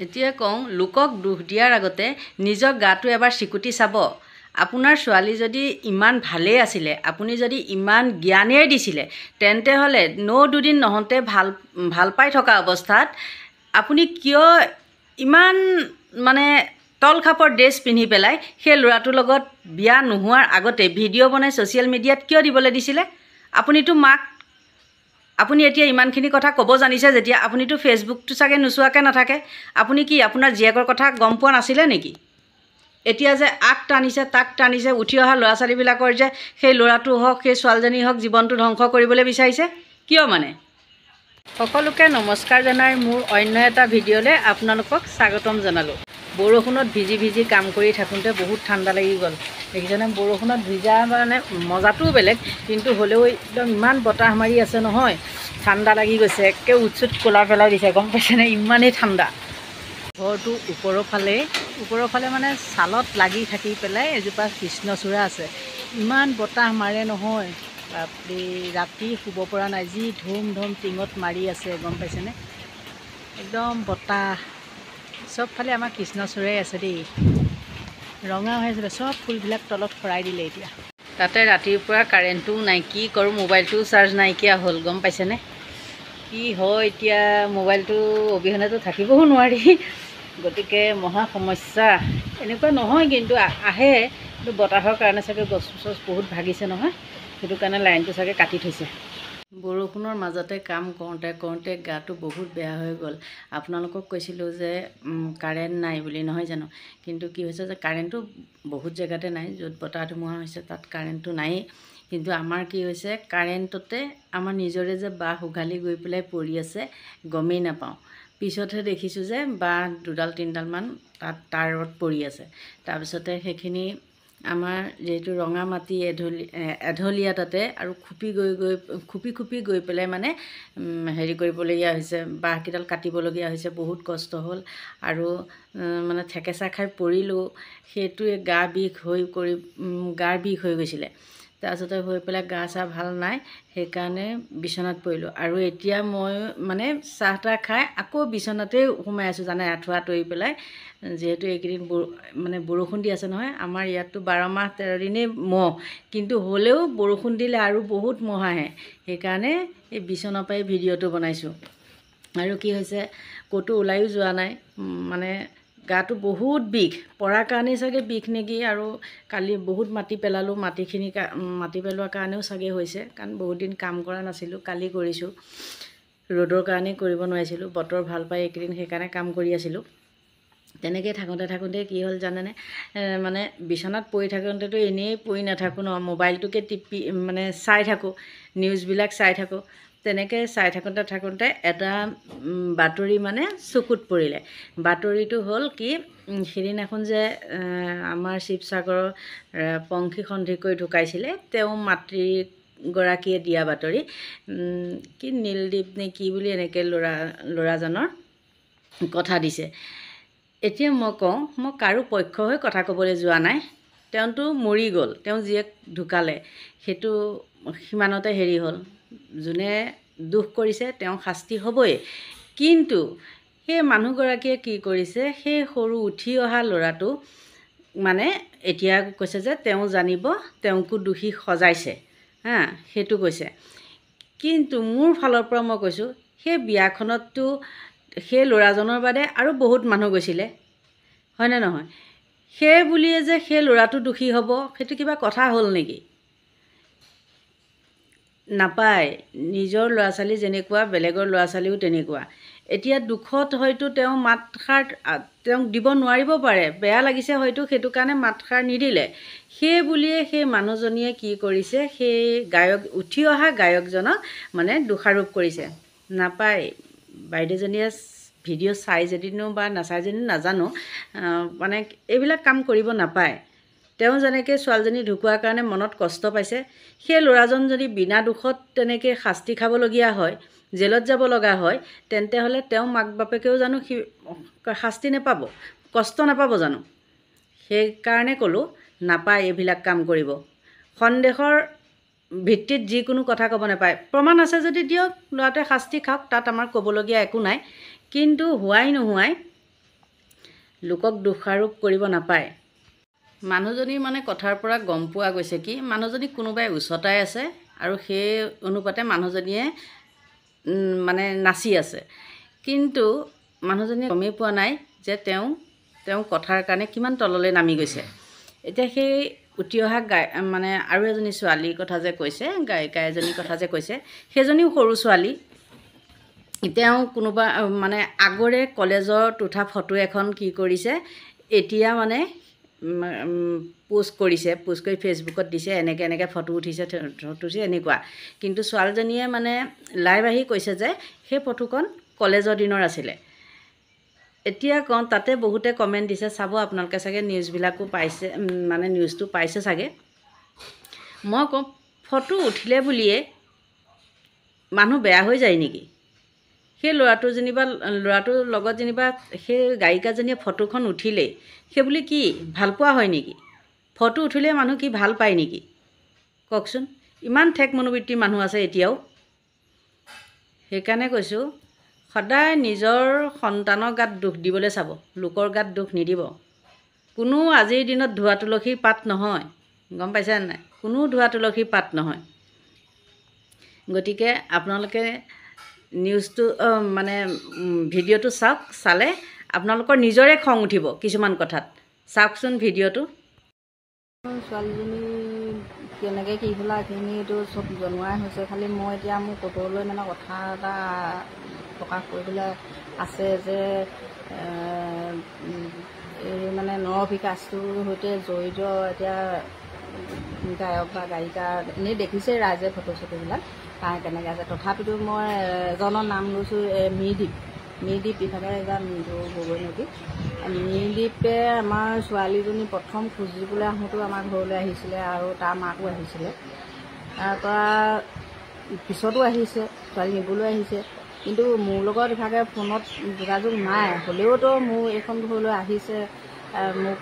এতিয়া কওঁ, লোকক দোষ দিয়াৰ আগতে নিজৰ গাটো এবাৰ চিকুটি চাব। আপোনাৰ ছোৱালী যদি ইমান ভালেই আছিলে, আপুনি যদি ইমান জ্ঞানেই দিছিলে, তেন্তে হ'লে দুদিন নহওঁতে ভাল পাই থকা অৱস্থাত আপুনি কিয় ইমান তলখাপৰ ড্ৰেছ পিন্ধি পেলাই সেই ল'ৰাটোৰ লগত বিয়া নোহোৱাৰ আগতে ভিডিঅ' বনাই ছ'চিয়েল মিডিয়াত কিয় দিবলৈ দিছিলে? আপুনিতো মাক, আপুনি এতিয়া ইমানখিনি কথা ক'ব জানিছে যেতিয়া, আপুনিতো ফেচবুকটো চাগে নোচোৱাকৈ নাথাকে। আপুনি কি আপোনাৰ জীয়েকৰ কথা গম পোৱা নাছিলে নেকি? এতিয়া যে আগ টানিছে তাক টানিছে, উঠি অহা ল'ৰা ছোৱালীবিলাকৰ যে সেই ল'ৰাটো হওক সেই ছোৱালীজনী হওক জীৱনটো ধ্বংস কৰিবলৈ বিচাৰিছে, কিয় মানে? সকলোকে নমস্কাৰ জনাই মোৰ অন্য এটা ভিডিঅ'লৈ আপোনালোকক স্বাগতম জনালোঁ। বৰষুণত ভিজি ভিজি কাম কৰি থাকোঁতে বহুত ঠাণ্ডা লাগি গ'ল। দেখিছেনে, বৰষুণত ভিজা মজাটোও বেলেগ, কিন্তু হ'লেও একদম ইমান বতাহ মাৰি আছে নহয়, ঠাণ্ডা লাগি গৈছে, একে উৎচুত ক'লা পেলাই দিছে, গম পাইছেনে, ইমানেই ঠাণ্ডা। ঘৰটো ওপৰৰ ফালে ছালত লাগি থাকি পেলাই এজোপা কৃষ্ণচূড়া আছে। ইমান বতাহ মাৰে নহয়, বাপৰে, ৰাতি শুব পৰা নাই, যি ধুম টিঙত মাৰি আছে, গম পাইছেনে, একদম বতাহ। চবফালে আমাৰ কৃষ্ণচূড়াই আছে দেই, ৰঙা হৈ আছিলে, চব ফুলবিলাক তলত সৰাই দিলে এতিয়া। তাতে ৰাতিৰ পৰা কাৰেণ্টটোও নাই, কি কৰোঁ, মোবাইলটোও চাৰ্জ নাইকিয়া হ'ল, গম পাইছেনে। কি হয় এতিয়া, মোবাইলটো অবিহনেতো থাকিবও নোৱাৰি, গতিকে মহা সমস্যা। এনেকুৱা নহয় কিন্তু আহে, কিন্তু বতাহৰ কাৰণে চাগে গছ বহুত ভাগিছে নহয়, সেইটো কাৰণে লাইনটো চাগে কাটি থৈছে। বৰষুণৰ মাজতে কাম কৰোঁতে গাটো বহুত বেয়া হৈ গ'ল। আপোনালোকক কৈছিলোঁ যে কাৰেণ্ট নাই বুলি, নহয় জানো? কিন্তু কি হৈছে যে কাৰেণ্টটো বহুত জেগাতে নাই, য'ত বতাহ ধুমুহা হৈছে তাত কাৰেণ্টটো নায়েই। কিন্তু আমাৰ কি হৈছে, কাৰেণ্টতে আমাৰ নিজৰে যে বাঁহ উঘালি গৈ পেলাই পৰি আছে, গমেই নাপাওঁ। পিছতহে দেখিছোঁ যে বাঁহ 2-3ডালমান তাত তাঁৰত পৰি আছে। তাৰপিছতে সেইখিনি আমাৰ যিহেতু ৰঙা মাটি এঢলীয়া তাতে, আৰু খুপি গৈ পেলাই হেৰি কৰিবলগীয়া হৈছে, বাঁহকেইডাল কাটিবলগীয়া হৈছে, বহুত কষ্ট হ'ল। আৰু ঠেকেচা খাই পৰিলোঁ, সেইটোৱে গাৰ বিষ হৈ গৈছিলে। তাৰপিছতে হৈ পেলাই গা চা ভাল নাই, সেইকাৰণে বিচনাত পৰিলোঁ। আৰু এতিয়া মই চাহ তাহ খাই আকৌ বিচনাতেই সোমাই আছোঁ, জানে, আঁঠুৱা তৰি পেলাই। যিহেতু এইকেইদিন বৰষুণ দি আছে নহয়, আমাৰ ইয়াততো 12 মাহ 13 দিনেই মহ, কিন্তু হ'লেও বৰষুণ দিলে আৰু বহুত মহ আহে, সেইকাৰণে এই বিচনাৰ পৰাই ভিডিঅ'টো বনাইছোঁ। আৰু কি হৈছে, ক'তো ওলায়ো যোৱা নাই, গাটো বহুত বিষ, পৰাৰ কাৰণেই চাগে বিষ নেকি। আৰু কালি বহুত মাটি পেলালোঁ, মাটি পেলোৱাৰ কাৰণেও চাগে হৈছে, কাৰণ বহুত দিন কাম কৰা নাছিলোঁ, কালি কৰিছোঁ। ৰ'দৰ কাৰণেই কৰিব নোৱাৰিছিলোঁ, বতৰ ভাল পাই এইকেইদিন সেইকাৰণে কাম কৰি আছিলোঁ। তেনেকৈ থাকোঁতে কি হ'ল জানেনে, বিচনাত পৰি থাকোঁতেতো এনেই পৰি নাথাকোঁ ন, মোবাইলটোকে টিপি চাই থাকোঁ, নিউজবিলাক চাই থাকোঁ। তেনেকৈ চাই থাকোঁতে এটা বাতৰি চকুত পৰিলে। বাতৰিটো হ'ল কি, সিদিনাখন যে আমাৰ শিৱসাগৰৰ পংখী সন্ধিকৈ ঢুকাইছিলে, তেওঁ মাতৃগৰাকীয়ে দিয়া বাতৰি, কি নীলদ্বীপ নে কি বুলি এনেকৈ ল'ৰাজনৰ কথা দিছে। এতিয়া মই কওঁ, মই কাৰো পক্ষ হৈ কথা ক'বলৈ যোৱা নাই, তেওঁতো মৰি গ'ল, তেওঁ জীয়েক ঢুকালে, সেইটো সিমানতে হেৰি হ'ল। যোনে দোষ কৰিছে তেওঁ শাস্তি হ'বই, কিন্তু সেই মানুহগৰাকীয়ে কি কৰিছে, সেই সৰু উঠি অহা ল'ৰাটো এতিয়া কৈছে যে তেওঁ জানিব, তেওঁকো দোষী সজাইছে, সেইটো কৈছে। কিন্তু মোৰ ফালৰ পৰা মই কৈছোঁ, সেই বিয়াখনততো সেই ল'ৰাজনৰ বাদে আৰু বহুত মানুহ গৈছিলে, হয়নে নহয়? সেই বুলিয়ে যে সেই ল'ৰাটো দোষী হ'ব, সেইটো কিবা কথা হ'ল নেকি? নাপায়, নিজৰ ল'ৰা ছোৱালী যেনেকুৱা বেলেগৰ ল'ৰা ছোৱালীও তেনেকুৱা। এতিয়া দুখত হয়তো তেওঁ মাতষাৰ তেওঁক দিব নোৱাৰিব পাৰে, বেয়া লাগিছে হয়তো, সেইটো কাৰণে মাতষাৰ নিদিলে। সেই বুলিয়ে সেই মানুহজনীয়ে কি কৰিছে, সেই উঠি অহা গায়কজনক দোষাৰোপ কৰিছে। নাপায়, বাইদেউজনীয়ে ভিডিঅ' চাই যদিনো বা নাচাই যদিনো নাজানো, এইবিলাক কাম কৰিব নাপায়। তেওঁ যেনেকৈ ছোৱালীজনী ঢুকোৱাৰ কাৰণে মনত কষ্ট পাইছে, সেই ল'ৰাজন যদি বিনা দোষত তেনেকৈ শাস্তি খাবলগীয়া হয়, জেলত যাব লগা হয়, তেন্তে হ'লে তেওঁ মাক বাপেকেও জানো শাস্তি নাপাব, কষ্ট নাপাব জানো? সেইকাৰণে ক'লোঁ, নাপায় এইবিলাক কাম কৰিব। সন্দেহৰ ভিত্তিত যিকোনো কথা ক'ব নাপায়। প্ৰমাণ আছে যদি দিয়ক, ল'ৰাটোৱে শাস্তি খাওক, তাত আমাৰ ক'বলগীয়া একো নাই। কিন্তু হোৱাই নোহোৱাই লোকক দোষাৰোপ কৰিব নাপায়। মানুহজনীৰ মানে কথাৰ পৰা গম পোৱা গৈছে কি মানুহজনী কোনোবাই উচতাই আছে আৰু সেই অনুপাতে মানুহজনীয়ে মানে নাচি আছে, কিন্তু মানুহজনীয়ে গমেই পোৱা নাই যে তেওঁ কথাৰ কাৰণে কিমান তললৈ নামি গৈছে। এতিয়া সেই উঠি অহা মানে আৰু এজনী ছোৱালীৰ কথা যে কৈছে, গায়িকা এজনীৰ কথা যে কৈছে, সেইজনীও সৰু ছোৱালী। তেওঁ কোনোবা মানে আগৰে কলেজত উঠা ফটো এখন কি কৰিছে, এতিয়া মানে পোষ্ট কৰিছে, পোষ্ট কৰি ফেচবুকত দিছে, এনেকৈ ফটো উঠিছে এনেকুৱা। কিন্তু ছোৱালীজনীয়ে মানে লাইভ আহি কৈছে যে সেই ফটোখন কলেজৰ দিনৰ আছিলে। এতিয়া কওঁ তাতে বহুতে কমেণ্ট দিছে, চাব আপোনালোকে চাগে নিউজবিলাকো পাইছে, মানে নিউজটো পাইছে চাগে। মই কওঁ ফটো উঠিলে বুলিয়ে মানুহ বেয়া হৈ যায় নেকি? সেই ল'ৰাটোৰ লগত যেনিবা সেই গায়িকাজনীয়ে ফটোখন উঠিলেই সেই বুলি কি ভাল পোৱা হয় নেকি? ফটো উঠিলে মানুহ কি ভাল পায় নেকি কওকচোন? ইমান ঠেক মনোবৃত্তিৰ মানুহ আছে এতিয়াও। সেইকাৰণে কৈছোঁ সদায় নিজৰ সন্তানৰ গাত দুখ দিবলৈ চাব, লোকৰ গাত দুখ নিদিব। কোনো আজিৰ দিনত ধোৱা তুলসীৰ পাত নহয়, গম পাইছে নাই? কোনো ধোৱা তুলসীৰ পাত নহয়। গতিকে আপোনালোকে নিউজটো মানে ভিডিঅ'টো চাওক, চালে আপোনালোকৰ নিজৰে খং উঠিব কিছুমান কথাত। চাওকচোন ভিডিঅ'টো। ছোৱালীজনী কেনেকৈ কি হ'লা এইখিনিতো চব জনোৱাই হৈছে, খালি মই এতিয়া মোৰ ক'বলৈ মানে কথা এটা প্ৰকাশ কৰিবলৈ আছে যে এই মানে নৰবিকাশটোৰ সৈতে জড়িত এতিয়া গায়ক বা গায়িকা এনেই দেখিছে ৰাইজে ফটো চটোবিলাক তাৰ কেনেকৈ আছে। তথাপিতো মই এজনৰ নাম লৈছোঁ মিৰদ্বীপ ইফালে এজন গগৈ নেকি। মিৰদ্বীপে আমাৰ ছোৱালীজনী প্ৰথম খুজিবলৈ আহোঁতেও আমাৰ ঘৰলৈ আহিছিলে আৰু তাৰ মাকো আহিছিলে, তাৰপৰা পিছতো আহিছে, ছোৱালী নিবলৈ আহিছে। কিন্তু মোৰ লগত ইভাগে ফোনত যোগাযোগ নাই, হ'লেওতো মোৰ এইখন ঘৰলৈ আহিছে, মোক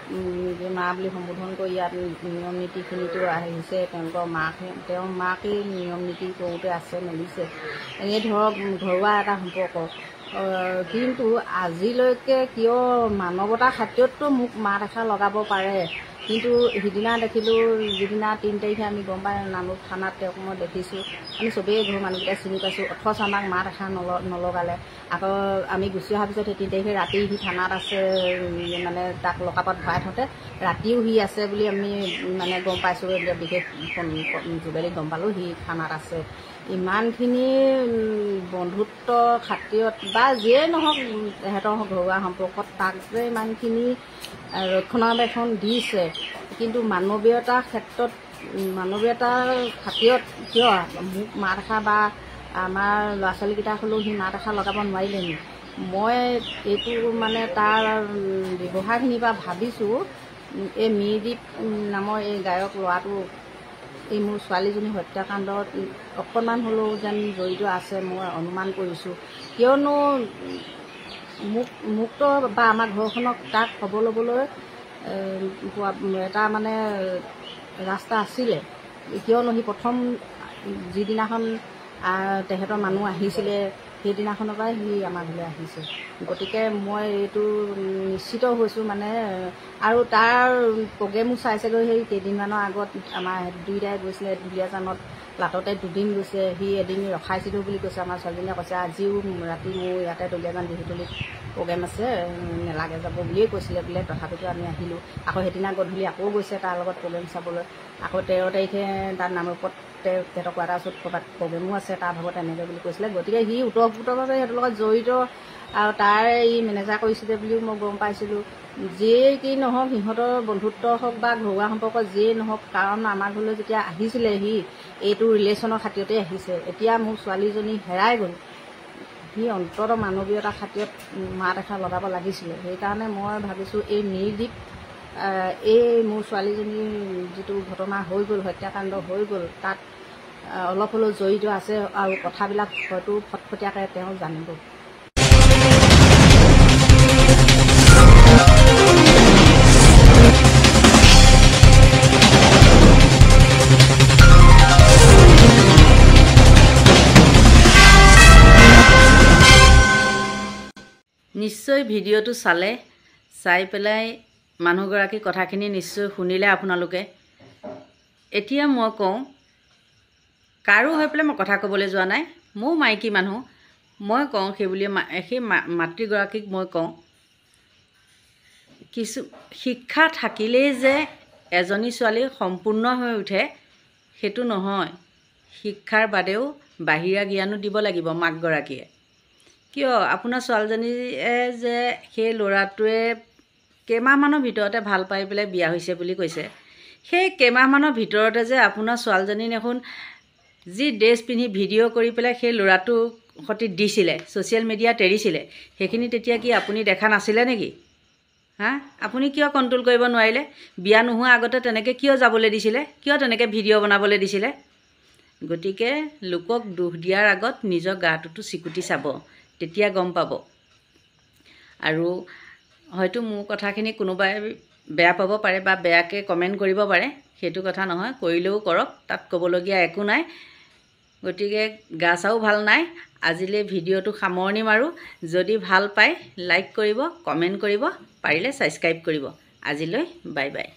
মা বুলি সম্বোধন কৰি ইয়াত নিয়ম নীতিখিনিতো আহিছে। তেওঁৰ মাকেই নিয়ম নীতি কৰোঁতে আছে, মেলিছে। এনেই ধৰক ঘৰুৱা এটা সম্পৰ্ক। কিন্তু আজিলৈকে কিয় মানৱতাৰ খাতিৰততো মোক মাত এষাৰ লগাব পাৰে, কিন্তু সিদিনা দেখিলোঁ, যিদিনা 3 তাৰিখে আমি গম পাই নামৰূপ থানাত তেওঁক মই দেখিছোঁ, আমি চবেই ঘৰৰ মানুহকেইটা চিনি পাইছোঁ, অথচ আমাক মাত এষাৰ নলগালে। আকৌ আমি গুচি অহাৰ পিছত সেই 3 তাৰিখে ৰাতি সি থানাত আছে, মানে তাক লকাপত ভৰাই থওঁতে ৰাতিও সি আছে বুলি আমি মানে গম পাইছোঁ। বিশেষ যোগেদি গম পালোঁ সি থানাত আছে। ইমানখিনি বন্ধুত্ব খাতিৰত বা যিয়ে নহওক তেহেঁতৰ ঘৰুৱা সম্পৰ্কত তাক যে ইমানখিনি ৰক্ষণাবেক্ষণ দিছে, কিন্তু মানৱীয়তাৰ ক্ষেত্ৰত মানৱীয়তাৰ খাতিৰত কিয় মোক মাত এষাৰ বা আমাৰ ল'ৰা ছোৱালীকেইটাক হ'লেও সি মাত এষাৰ লগাব নোৱাৰিলে নি? মই এইটো মানে তাৰ ব্যৱহাৰখিনিৰ পৰা ভাবিছোঁ এই মিৰদ্বীপ নামৰ এই গায়ক ল'ৰাটো এই মোৰ ছোৱালীজনী হত্যাকাণ্ডত অকণমান হ'লেও যেন জড়িত আছে মই অনুমান কৰিছোঁ। কিয়নো মুক্ত বা আমাৰ ঘৰখনক তাক খবৰ ল'বলৈ এটা মানে ৰাস্তা আছিলে, কিয়নো সি প্ৰথম যিদিনাখন তেহেঁতৰ মানুহ আহিছিলে সেইদিনাখনৰ পৰাই সি আমাৰ ঘৰলৈ আহিছে। গতিকে মই এইটো নিশ্চিত হৈছোঁ মানে। আৰু তাৰ প্ৰগ্ৰেমো চাইছেগৈ, সেই কেইদিনমানৰ আগত আমাৰ দুইটাই গৈছিলে দুলীয়াজানত, লাটতে 2 দিন গৈছে। সি এদিন ৰখাইছিলোঁ বুলি কৈছে, আমাৰ ছোৱালীজনীয়ে কৈছে আজিও ৰাতি মোৰ ইয়াতে দুলীয়াজান বিহুতলীত প্ৰগ্ৰেম আছে, নেলাগে যাব বুলিয়ে কৈছিলে বোলে। তথাপিতো আমি আহিলোঁ। আকৌ সেইদিনা গধূলি আকৌ গৈছে তাৰ লগত প্ৰগ্ৰেম চাবলৈ। আকৌ 13 তাৰিখে তাত নামৰূপত তেহেঁতৰ কোৱাৰ্টাৰছত ক'ৰবাত প্ৰগ্ৰেমো আছে তাৰ ভাগত এনেকৈ বুলি কৈছিলে। গতিকে সি ওতঃপ্ৰোতভাৱে সিহঁতৰ লগত জড়িত আৰু তাৰ এই মেনেজাৰ কৰিছিলে বুলিও মই গম পাইছিলোঁ। যিয়ে কি নহওক সিহঁতৰ বন্ধুত্ব হওক বা ঘৰুৱা সম্পৰ্ক যিয়েই নহওক, কাৰণ আমাৰ ঘৰলৈ যেতিয়া আহিছিলে সি এইটো ৰিলেশ্যনৰ খাতিৰতে আহিছে। এতিয়া মোৰ ছোৱালীজনী হেৰাই গ'ল, সি অন্ততঃ মানৱীয়তাৰ খাতিৰত মাত এষাৰ লগাব লাগিছিলে। সেইকাৰণে মই ভাবিছোঁ এই মিৰদ্বীপ এই মোৰ ছোৱালীজনীৰ যিটো ঘটনা হৈ গ'ল, হত্যাকাণ্ড হৈ গ'ল, তাত অলপ হ'লেও জড়িত আছে আৰু কথাবিলাক হয়তো ফটফটীয়াকৈ তেওঁ জানিব। নিশ্চয় ভিডিঅ'টো চালে চাই পেলাই মানুহগৰাকী কথাখিনি নিশ্চয় শুনিলে আপোনালোকে। এতিয়া মই কওঁ, কাৰো হৈ পেলাই মই কথা ক'বলৈ যোৱা নাই, ময়ো মাইকী মানুহ, মই কওঁ সেইবুলি সেই মাতৃগৰাকীক মই কওঁ, কিছু শিক্ষা থাকিলেই যে এজনী ছোৱালী সম্পূৰ্ণ হৈ উঠে সেইটো নহয়। শিক্ষাৰ বাদেও বাহিৰা জ্ঞানো দিব লাগিব মাকগৰাকীয়ে। কিয় আপোনাৰ ছোৱালীজনীয়ে যে সেই ল'ৰাটোৱে কেইমাহমানৰ ভিতৰতে ভাল পাই পেলাই বিয়া হৈছে বুলি কৈছে, সেই কেইমাহমানৰ ভিতৰতে যে আপোনাৰ ছোৱালীজনী দেখোন যি ড্ৰেছ পিন্ধি ভিডিঅ' কৰি পেলাই সেই ল'ৰাটোৰ সৈতে দিছিলে, ছ'চিয়েল মিডিয়াত এৰিছিলে, সেইখিনি তেতিয়া কি আপুনি দেখা নাছিলে নেকি? আপুনি কিয় কণ্ট্ৰল কৰিব নোৱাৰিলে? বিয়া নোহোৱাৰ আগতে তেনেকৈ কিয় যাবলৈ দিছিলে? কিয় তেনেকৈ ভিডিঅ' বনাবলৈ দিছিলে? গতিকে লোকক দোষ দিয়াৰ আগত নিজৰ গাটোতো চিকুটি চাব, তেতিয়া গম পাব। আৰু হয়তো মোৰ কথাখিনি কোনোবাই বেয়া পাব পাৰে বা বেয়াকৈ কমেণ্ট কৰিব পাৰে, সেইটো কথা নহয়, কৰিলেও কৰক, তাত ক'বলগীয়া একো নাই। গতিকে গা চাও ভাল নাই, আজিলৈ ভিডিঅ'টো সামৰণি মাৰোঁ। যদি ভাল পায় লাইক কৰিব, কমেণ্ট কৰিব, পাৰিলে ছাবস্ক্ৰাইব কৰিব। আজিলৈ বাই বাই।